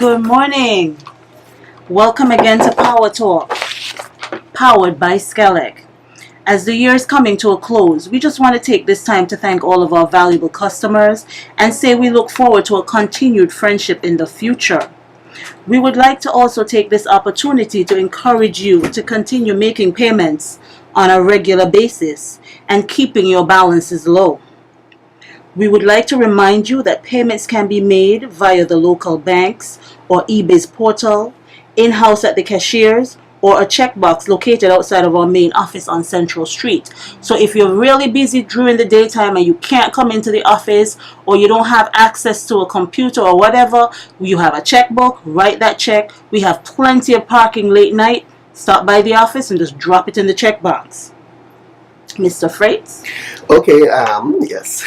Good morning. Welcome again to Power Talk, powered by SKELEC. As the year is coming to a close, we just want to take this time to thank all of our valuable customers and say we look forward to a continued friendship in the future. We would like to also take this opportunity to encourage you to continue making payments on a regular basis and keeping your balances low. We would like to remind you that payments can be made via the local banks or eBiz portal, in-house at the cashiers, or a checkbox located outside of our main office on Central Street. So if you're really busy during the daytime and you can't come into the office, or you don't have access to a computer or whatever, you have a checkbook, write that check. We have plenty of parking late night. Stop by the office and just drop it in the checkbox. Mr. Freights? Okay, yes.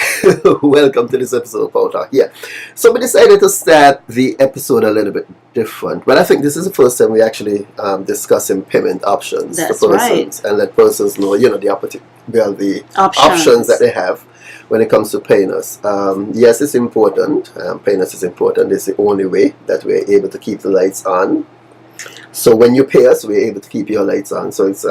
Welcome to this episode of Power Talk. Yeah. So we decided to start the episode a little bit different. But I think this is the first time we actually discussing payment options That's to persons, right. and let persons know, the options that they have when it comes to paying us. Yes, it's important. Paying us is important. It's the only way that we're able to keep the lights on. So when you pay us, we're able to keep your lights on. So it's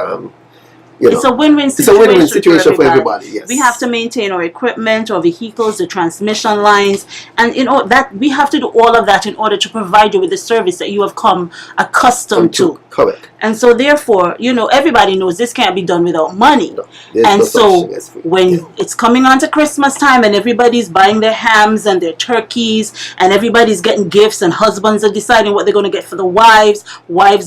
it's a win-win situation. It's a win-win situation for everybody. Yes. We have to maintain our equipment, our vehicles, the transmission lines, and that we have to do all of that in order to provide you with the service that you have come accustomed to. Correct. And so therefore, everybody knows this can't be done without money. No, and so when it's coming on to Christmas time and everybody's buying their hams and their turkeys and everybody's getting gifts and husbands are deciding what they're going to get for the wives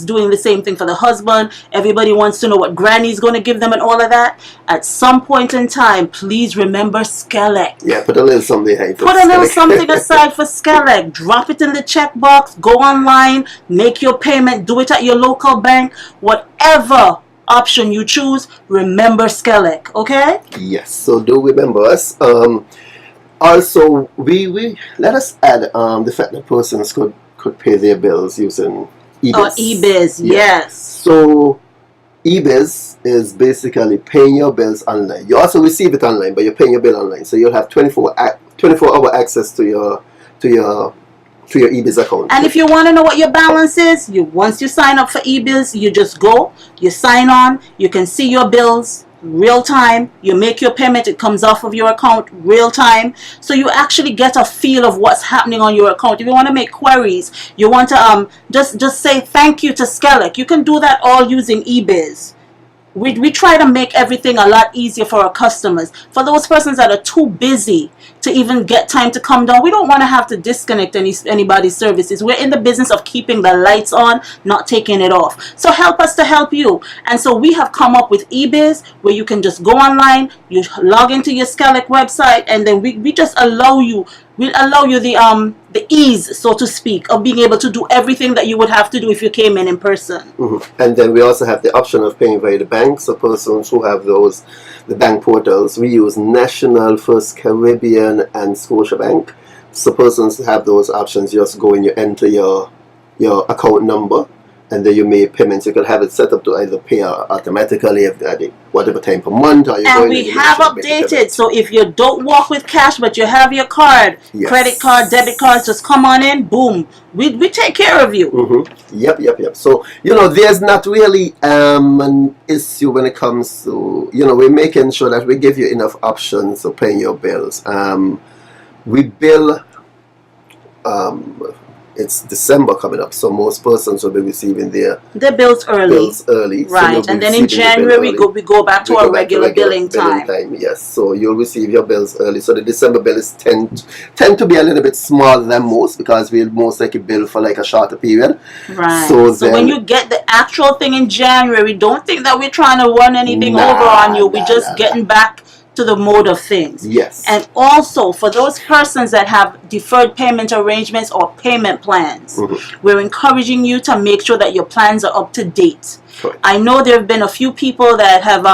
doing the same thing for the husband, everybody wants to know what granny's going to give them and all of that. At some point in time, please remember SKELEC. Yeah, put a little something aside. Put a little something aside for SKELEC. Drop it in the checkbox. Go online. Make your payment. Do it at your local bank. Whatever option you choose, remember SKELEC. Okay? Yes. So do remember us. Also, we let us add the fact that persons could pay their bills using eBiz. Oh, eBiz. Yes. So eBiz is basically paying your bills online. You also receive it online, but you're paying your bill online. So you'll have 24-hour access to your eBiz account. And if you want to know what your balance is, once you sign up for eBiz, you just go, you sign on, you can see your bills real time, you make your payment, it comes off of your account real time, so you actually get a feel of what's happening on your account. If you want to make queries, you want to just say thank you to SKELEC, you can do that all using eBiz. We try to make everything a lot easier for our customers. For those persons that are too busy to even get time to come down, we don't want to have to disconnect anybody's services. We're in the business of keeping the lights on, not taking it off. So help us to help you. And so we have come up with eBiz, where you can just go online, you log into your SKELEC website, and then we just allow you the ease, so to speak, of being able to do everything that you would have to do if you came in person. Mm-hmm. And then we also have the option of paying via the bank. So persons who have the bank portals, we use National, First Caribbean, and Scotiabank. So persons who have those options, you just go and you enter your account number, and then you make payments. You can have it set up to either pay automatically at whatever time per month. Or and we have updated, so if you don't walk with cash but you have your card, yes, credit card, debit cards, just come on in, boom. We take care of you. Mm-hmm. Yep. So, there's not really an issue when it comes to, we're making sure that we give you enough options of paying your bills. We bill... it's December coming up, so most persons will be receiving their bills early. Right, so and then in January we go back to our regular billing time. Yes, so you'll receive your bills early. So the December bills tend to be a little bit smaller than most, because we'll most likely bill for like a shorter period. Right. So when you get the actual thing in January, don't think that we're trying to run anything over on you. We're just getting back to the mode of things. Yes. And also, for those persons that have deferred payment arrangements or payment plans, we're encouraging you to make sure that your plans are up to date. Correct. I know there have been a few people that have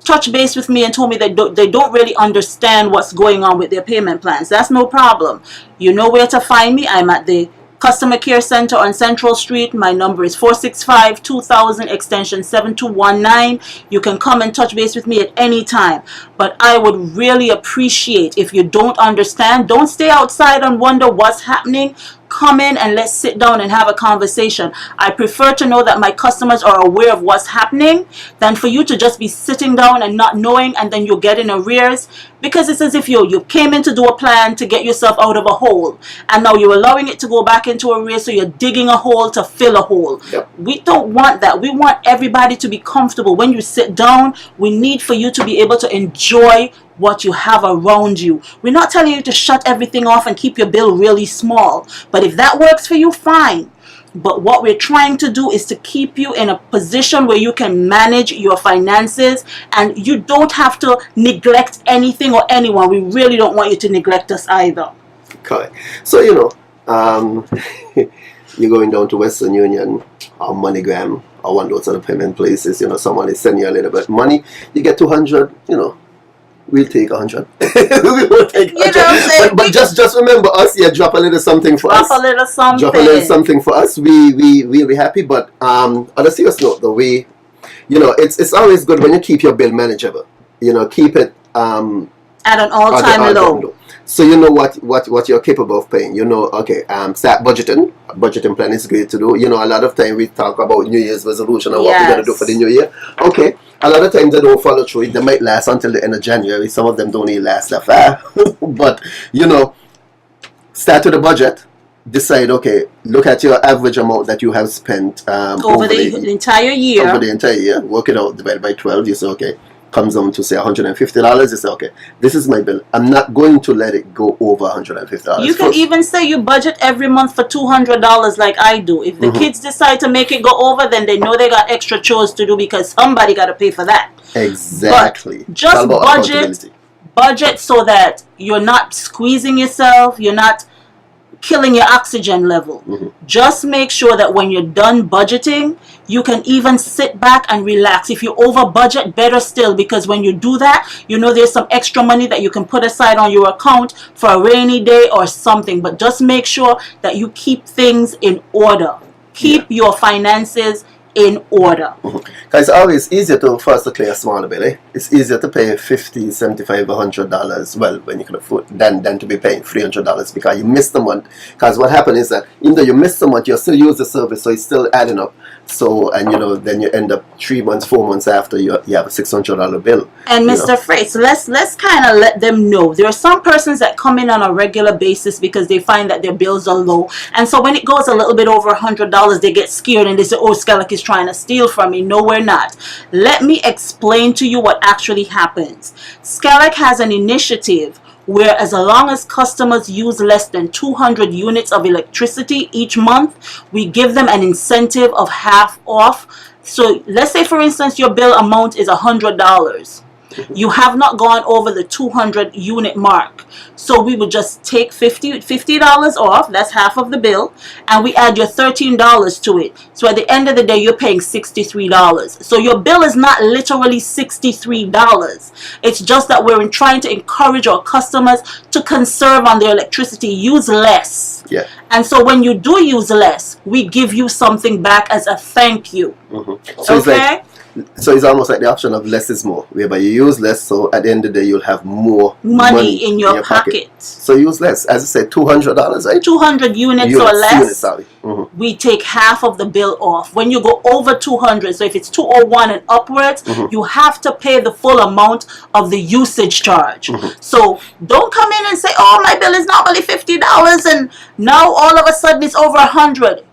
touched base with me and told me that they don't really understand what's going on with their payment plans. That's no problem. You know where to find me. I'm at the Customer Care Center on Central Street. My number is 465-2000 extension 7219. You can come and touch base with me at any time. But I would really appreciate if you don't understand, don't stay outside and wonder what's happening. come in and let's sit down and have a conversation. I prefer to know that my customers are aware of what's happening than for you to just be sitting down and not knowing, and then you get in arrears, because it's as if you came in to do a plan to get yourself out of a hole, and now you're allowing it to go back into arrears, so you're digging a hole to fill a hole. Yep. We don't want that. We want everybody to be comfortable. When you sit down, we need for you to be able to enjoy what you have around you. We're not telling you to shut everything off and keep your bill really small, but if that works for you, fine. But what we're trying to do is to keep you in a position where you can manage your finances, and you don't have to neglect anything or anyone. We really don't want you to neglect us either. Correct. So, you're going down to Western Union or MoneyGram or one of those other payment places, someone is sending you a little bit of money, you get 200, we'll take 100. We won't take 100. But just remember us, drop a little something for us. Drop a little something. Drop a little something for us. We'll be happy. But on a serious note, the way, it's always good when you keep your bill manageable. Keep it at an all-time low. So you know what you're capable of paying. Start budgeting. Budgeting plan is great to do. A lot of time we talk about New Year's resolution and what we're going to do for the new year. Okay. A lot of times they don't follow through. They might last until the end of January. Some of them don't even last that far. But, start with a budget. Decide, okay, look at your average amount that you have spent over the entire year. Over the entire year. Work it out, divide by 12. You say, okay, comes down to say $150. You say, okay, this is my bill. I'm not going to let it go over $150. You can even say you budget every month for $200 like I do. If the kids decide to make it go over, then they know they got extra chores to do because somebody got to pay for that. Exactly. But just budget so that you're not squeezing yourself, you're not killing your oxygen level. Just make sure that when you're done budgeting, you can even sit back and relax. If you over budget, better still, because when you do that, there's some extra money that you can put aside on your account for a rainy day or something. But just make sure that you keep things in order. Keep your finances in order. Because it's always easier for us to clear a smaller bill. It's easier to pay $50, $75, $100, well, when you can afford, than to be paying $300 because you missed the month. Because what happened is that even though you missed the month, you still use the service, so it's still adding up. So, and then you end up 3 months, 4 months after you have a $600 bill. And Mr. Freights, let's kind of let them know. There are some persons that come in on a regular basis because they find that their bills are low. And so when it goes a little bit over $100, they get scared and they say, oh, SKELEC is trying to steal from me. No, we're not. Let me explain to you what actually happens. SKELEC has an initiative where as long as customers use less than 200 units of electricity each month, we give them an incentive of half off. So let's say, for instance, your bill amount is $100. You have not gone over the 200 unit mark. So we would just take $50 off, that's half of the bill, and we add your $13 to it. So at the end of the day, you're paying $63. So your bill is not literally $63. It's just that we're trying to encourage our customers to conserve on their electricity, use less. Yeah. And so when you do use less, we give you something back as a thank you. So okay? So it's almost like the option of less is more, whereby you use less, so at the end of the day you'll have more money in your pocket. So use less. As I said, $200, right? 200 units or less. We take half of the bill off. When you go over 200, so if it's 201 and upwards, you have to pay the full amount of the usage charge. So don't come in and say, oh, my bill is normally $50 and now all of a sudden it's over 100.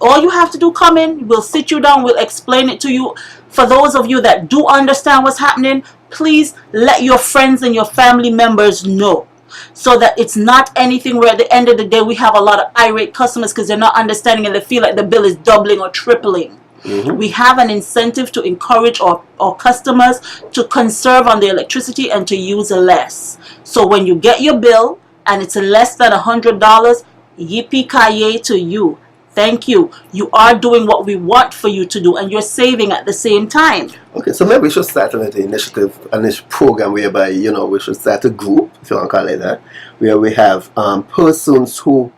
All you have to do, come in, we'll sit you down, we'll explain it to you. For those of you that do understand what's happening, please let your friends and your family members know, so that it's not anything where at the end of the day we have a lot of irate customers because they're not understanding and they feel like the bill is doubling or tripling. We have an incentive to encourage our customers to conserve on their electricity and to use less. So when you get your bill and it's less than $100, yippee-ki-yay to you. Thank you. You are doing what we want for you to do, and you're saving at the same time. Okay, so maybe we should start an initiative, a program whereby, we should start a group, if you want to call it that, where we have persons who,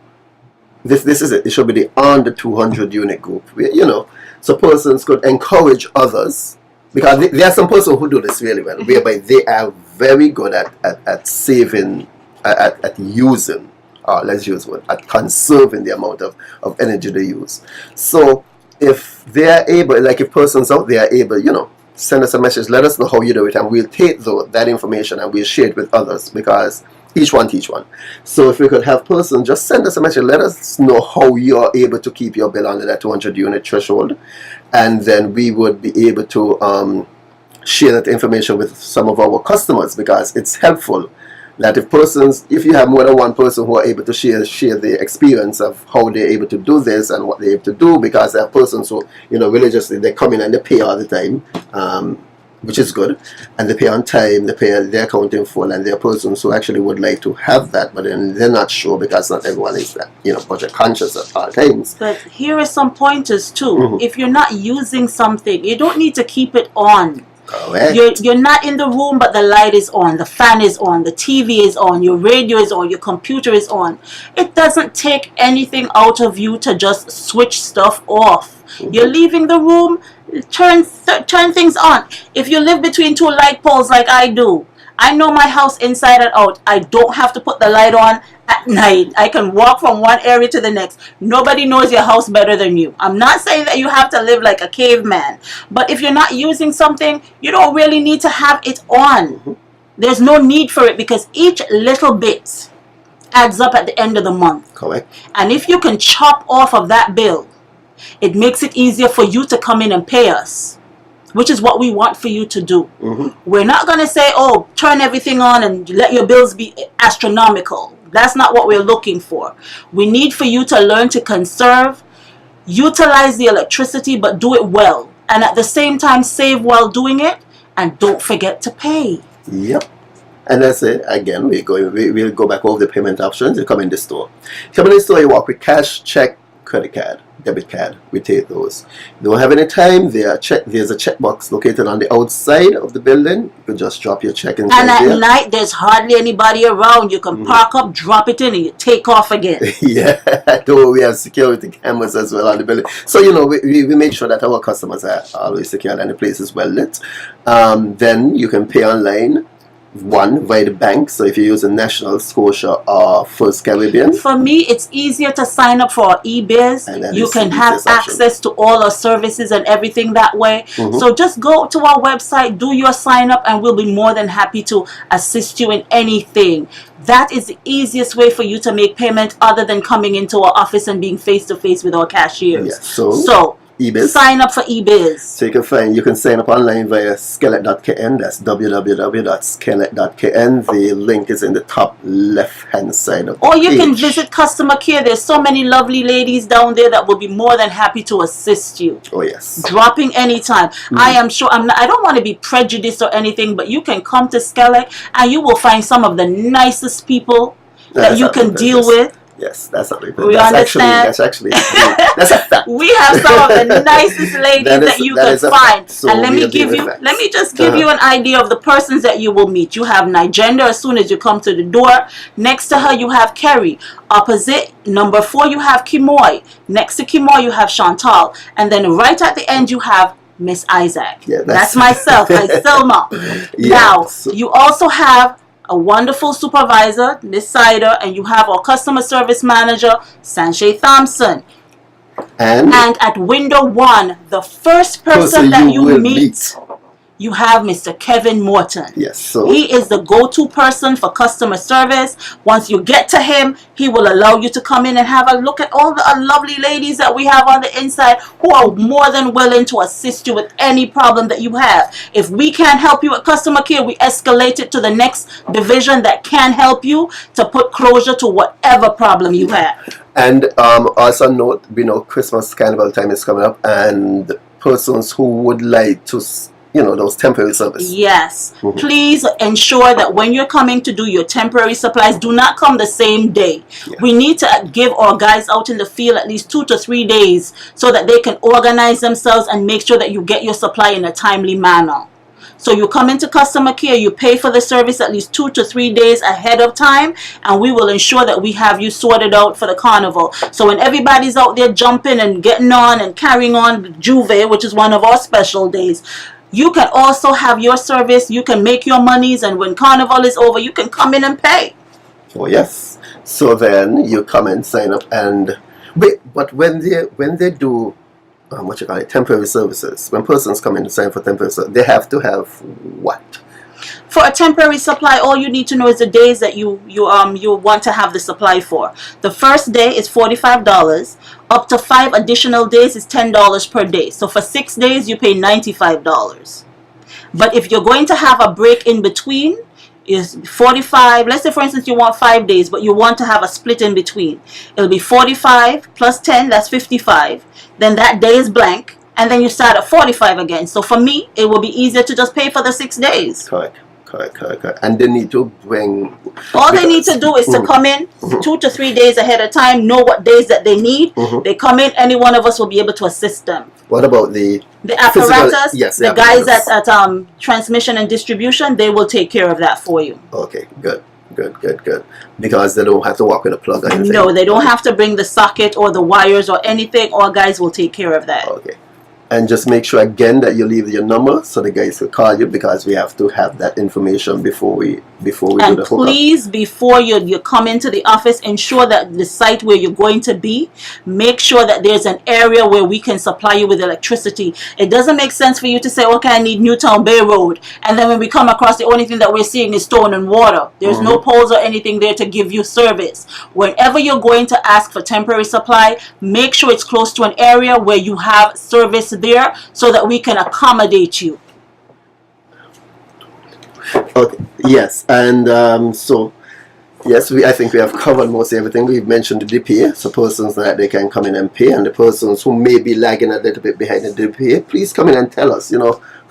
this is it, it should be the under 200 unit group, where, so persons could encourage others, because there are some persons who do this really well, whereby they are very good at saving, at using let's use one, at conserving the amount of energy they use. So if they are able, like if persons out there are able, send us a message, let us know how you do it, and we'll take that information and we'll share it with others, because each one teach one. So if we could have persons just send us a message, let us know how you're able to keep your bill under that 200 unit threshold, and then we would be able to share that information with some of our customers, because it's helpful that if you have more than one person who are able to share the experience of how they're able to do this and what they're able to do, because there are persons who, religiously, they come in and they pay all the time, which is good, and they pay on time, they pay their account in full, and there are persons who actually would like to have that, but then they're not sure, because not everyone is that, budget conscious at all times. But here are some pointers too. If you're not using something, you don't need to keep it on. Correct. You're not in the room, but the light is on, the fan is on, the TV is on, your radio is on, your computer is on. It doesn't take anything out of you to just switch stuff off. You're leaving the room, turn things on. If you live between two light poles like I do, I know my house inside and out. I don't have to put the light on at night. I can walk from one area to the next. Nobody knows your house better than you. I'm not saying that you have to live like a caveman, but if you're not using something, you don't really need to have it on. There's no need for it, because each little bit adds up at the end of the month. Correct. And if you can chop off of that bill, it makes it easier for you to come in and pay us, which is what we want for you to do. We're not going to say, oh, turn everything on and let your bills be astronomical. That's not what we're looking for. We need for you to learn to conserve, utilize the electricity, but do it well. And at the same time, save while doing it, and don't forget to pay. Yep. And that's it. Again, we'll go back over the payment options. You come in the store. Come in the store, you walk with cash, check, credit card, debit card. We take those. You don't have any time, there's a checkbox located on the outside of the building. You can just drop your check inside. And at night, there's hardly anybody around. You can park up, drop it in, and you take off again. Yeah, though we have security cameras as well on the building. So, we make sure that our customers are always secure and the place is well lit. Then you can pay online. One, via the bank. So if you use a National, Scotia, or First Caribbean. For me, it's easier to sign up for eBiz. You can have access to all our services and everything that way. So just go to our website, do your sign up, and we'll be more than happy to assist you in anything. That is the easiest way for you to make payment, other than coming into our office and being face to face with our cashiers. Yes. So eBiz. Sign up for eBiz. So you can sign up online via SKELEC.kn. That's www.skelec.kn. The link is in the top left hand side of the Or you page. can visit customer care. There's so many lovely ladies down there that will be more than happy to assist you. Oh yes. Dropping anytime. I am sure I don't want to be prejudiced or anything, but you can come to SKELEC and you will find some of the nicest people that you can deal with. Yes, that's not me. We That's understand. that's a fact. We have some of the nicest ladies that you can find. So and let me just give you an idea of the persons that you will meet. You have Nigenda as soon as you come to the door. Next to her you have Kerry. Opposite number 4 you have Kimoy. Next to Kimoy you have Chantal. And then right at the end you have Miss Isaac. Yeah, that's myself, Selma. Yeah, now you also have a wonderful supervisor, Miss Sider, and you have our customer service manager, Sanjay Thompson. And at window 1, the first person that you meet, you have Mr. Kevin Morton. Yes, so he is the go-to person for customer service. Once you get to him, he will allow you to come in and have a look at all the lovely ladies that we have on the inside who are more than willing to assist you with any problem that you have. If we can't help you at customer care, we escalate it to the next division that can help you to put closure to whatever problem you have. And also note, Christmas Carnival time is coming up, and persons who would like to those temporary services. Yes. Please ensure that when you're coming to do your temporary supplies, do not come the same day. Yeah. We need to give our guys out in the field at least 2 to 3 days so that they can organize themselves and make sure that you get your supply in a timely manner. So you come into customer care, you pay for the service at least 2 to 3 days ahead of time, and we will ensure that we have you sorted out for the carnival. So when everybody's out there jumping and getting on and carrying on Juve, which is one of our special days, you can also have your service, you can make your monies, and when carnival is over, you can come in and pay. Oh yes. So then you come and sign up and wait. But when they do what you call it, temporary services, when persons come in to sign for temporary service, they have to have what? For a temporary supply, all you need to know is the days that you want to have the supply for. The first day is $45. Up to 5 additional days is $10 per day. So for 6 days, you pay $95. But if you're going to have a break in between, is 45. Let's say, for instance, you want 5 days, but you want to have a split in between. It'll be 45 plus 10, that's 55. Then that day is blank, and then you start at 45 again. So for me, it will be easier to just pay for the 6 days. Correct. And they need to bring... All they need to do is to come in 2 to 3 days ahead of time, know what days that they need. They come in, any one of us will be able to assist them. What about the apparatus? Yes, the guys at transmission and distribution, they will take care of that for you. Okay, good. Because they don't have to walk with a plug or anything. No, they don't have to bring the socket or the wires or anything. Our guys will take care of that. Okay. And just make sure again that you leave your number so the guys will call you, because we have to have that information before we do the hookup. Please, before you come into the office, ensure that the site where you're going to be, make sure that there's an area where we can supply you with electricity. It doesn't make sense for you to say, okay, I need Newtown Bay Road, and then when we come across, the only thing that we're seeing is stone and water. There's no poles or anything there to give you service. Whenever you're going to ask for temporary supply, make sure it's close to an area where you have service there, so that we can accommodate you. Okay. Yes, and so yes, I think we have covered most everything. We've mentioned the DPA, so persons that they can come in and pay, and the persons who may be lagging a little bit behind the DPA, please come in and tell us.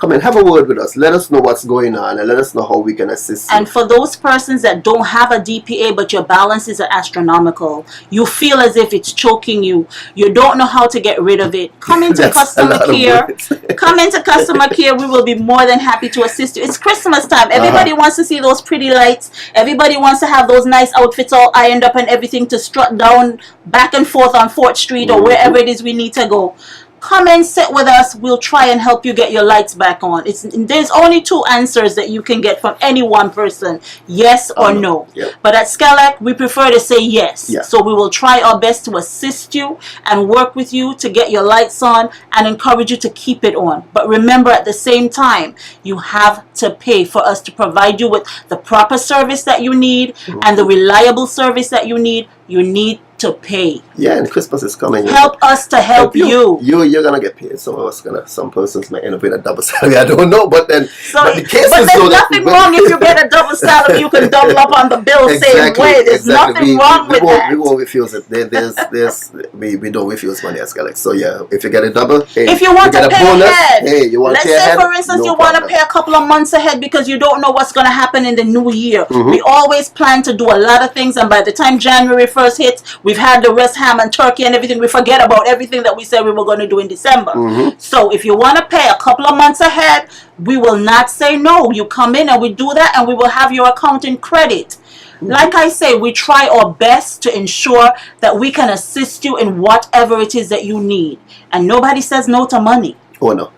Come and have a word with us. Let us know what's going on, and let us know how we can assist you. And for those persons that don't have a DPA, but your balances are astronomical, you feel as if it's choking you, you don't know how to get rid of it, come into customer care. Come into customer care. We will be more than happy to assist you. It's Christmas time. Everybody wants to see those pretty lights. Everybody wants to have those nice outfits all ironed up and everything to strut down back and forth on 4th Street or wherever it is we need to go. Come and sit with us. We'll try and help you get your lights back on. There's only 2 answers that you can get from any one person, yes or no. Yep. But at SKELEC, we prefer to say yes. Yeah. So we will try our best to assist you and work with you to get your lights on and encourage you to keep it on. But remember, at the same time, you have to pay for us to provide you with the proper service that you need and the reliable service that you need. You need to pay. Yeah, and Christmas is coming. Help us to help you. You're gonna get paid. Some persons might end up with a double salary. I don't know, but then but there's nothing wrong if you get a double salary. You can double up on the bill same way. There's nothing wrong with that. We won't refuse it. We don't refuse money at SKELEC. So yeah, if you get a double, hey, if you want to pay bonus, ahead, hey, you want let's to pay say ahead, for instance no you want to problem. pay a couple of months ahead because you don't know what's going to happen in the new year. We always plan to do a lot of things, and by the time January 1st hits, we've had the rest ham and turkey and everything. We forget about everything that we said we were going to do in December. So if you want to pay a couple of months ahead, we will not say no. You come in and we do that, and we will have your account in credit. Like I say, we try our best to ensure that we can assist you in whatever it is that you need. And nobody says no to money. Oh, no.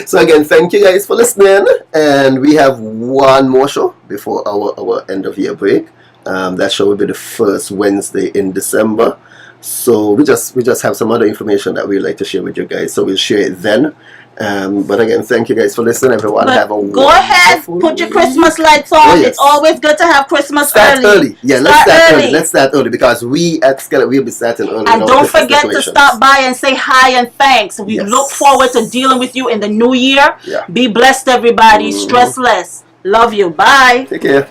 So again, thank you guys for listening. And we have one more show before our end of year break. That show will be the first Wednesday in December. So we just have some other information that we'd like to share with you guys. So we'll share it then. But again, thank you guys for listening. Everyone, have a go ahead, put your Christmas lights on. Oh, yes. It's always good to have Christmas start early. Yeah, let's start early because we at SKELEC will be starting early. And don't forget to stop by and say hi and thanks. We look forward to dealing with you in the new year. Yeah. Be blessed, everybody. Stress less. Love you. Bye. Take care.